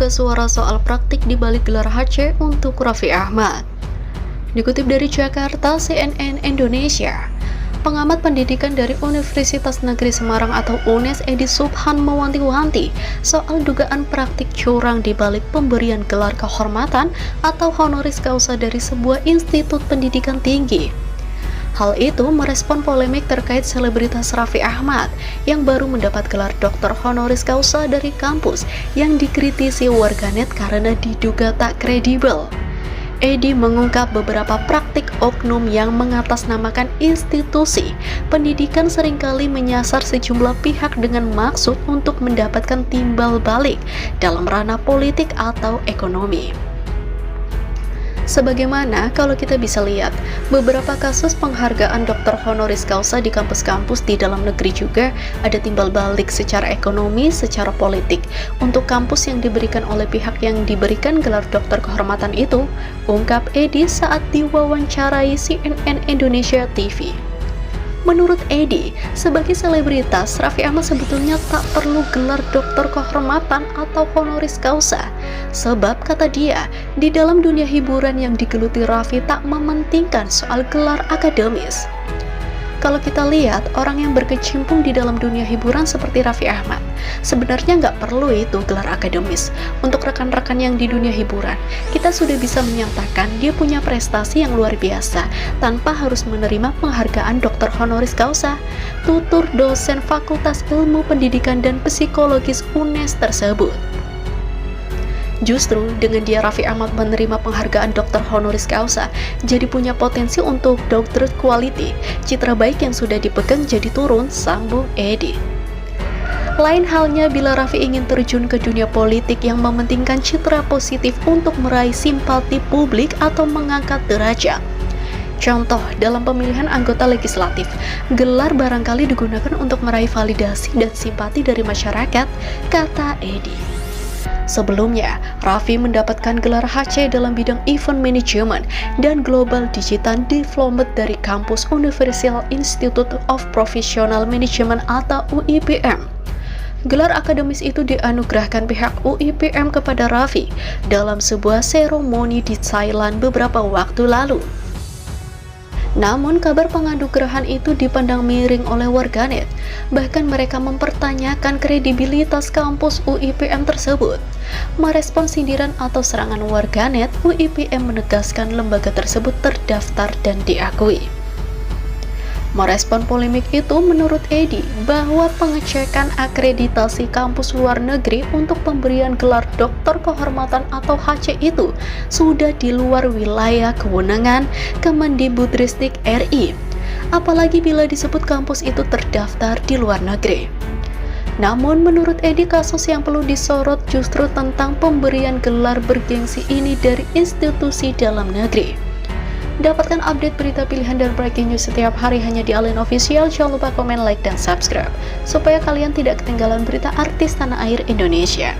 suara soal praktik di balik gelar HC untuk Raffi Ahmad. Dikutip dari Jakarta, CNN Indonesia, pengamat pendidikan dari Universitas Negeri Semarang atau UNES Edi Subhan mewanti-wanti soal dugaan praktik curang di balik pemberian gelar kehormatan atau honoris causa dari sebuah institut pendidikan tinggi. Hal itu merespon polemik terkait selebritas Raffi Ahmad yang baru mendapat gelar doktor honoris causa dari kampus yang dikritisi warganet karena diduga tak kredibel. Edi mengungkap beberapa praktik oknum yang mengatasnamakan institusi pendidikan seringkali menyasar sejumlah pihak dengan maksud untuk mendapatkan timbal balik dalam ranah politik atau ekonomi. Sebagaimana kalau kita bisa lihat, beberapa kasus penghargaan doktor honoris causa di kampus-kampus di dalam negeri juga ada timbal balik secara ekonomi, secara politik untuk kampus yang diberikan oleh pihak yang diberikan gelar doktor kehormatan itu, ungkap Edi saat diwawancarai CNN Indonesia TV. Menurut Edi, sebagai selebritas, Raffi Ahmad sebetulnya tak perlu gelar doktor kehormatan atau honoris causa. Sebab, kata dia, di dalam dunia hiburan yang digeluti Raffi tak mementingkan soal gelar akademis. Kalau kita lihat, orang yang berkecimpung di dalam dunia hiburan seperti Raffi Ahmad, sebenarnya nggak perlu itu gelar akademis. Untuk rekan-rekan yang di dunia hiburan, kita sudah bisa menyatakan dia punya prestasi yang luar biasa, tanpa harus menerima penghargaan doktor honoris causa, tutur dosen Fakultas Ilmu Pendidikan dan Psikologis UNES tersebut. Justru dengan dia Raffi Ahmad menerima penghargaan doktor honoris causa, jadi punya potensi untuk doctorate quality. Citra baik yang sudah dipegang jadi turun, sambung Edi. Lain halnya bila Raffi ingin terjun ke dunia politik yang mementingkan citra positif untuk meraih simpati publik atau mengangkat derajat. Contoh, dalam pemilihan anggota legislatif, gelar barangkali digunakan untuk meraih validasi dan simpati dari masyarakat, kata Edi. Sebelumnya, Raffi mendapatkan gelar HC dalam bidang event management dan global digital development dari kampus Universal Institute of Professional Management atau UIPM. Gelar akademis itu dianugerahkan pihak UIPM kepada Raffi dalam sebuah seremoni di Thailand beberapa waktu lalu. Namun kabar penganugerahan itu dipandang miring oleh warganet. Bahkan mereka mempertanyakan kredibilitas kampus UIPM tersebut. Merespon sindiran atau serangan warganet, UIPM menegaskan lembaga tersebut terdaftar dan diakui. Merespon polemik itu, menurut Edi, bahwa pengecekan akreditasi kampus luar negeri untuk pemberian gelar doktor kehormatan atau HC itu sudah di luar wilayah kewenangan Kemendikbudristek RI, apalagi bila disebut kampus itu terdaftar di luar negeri. Namun menurut Edi, kasus yang perlu disorot justru tentang pemberian gelar bergengsi ini dari institusi dalam negeri. Dapatkan update berita pilihan dan breaking news setiap hari hanya di Alin Official. Jangan lupa komen, like, dan subscribe supaya kalian tidak ketinggalan berita artis tanah air Indonesia.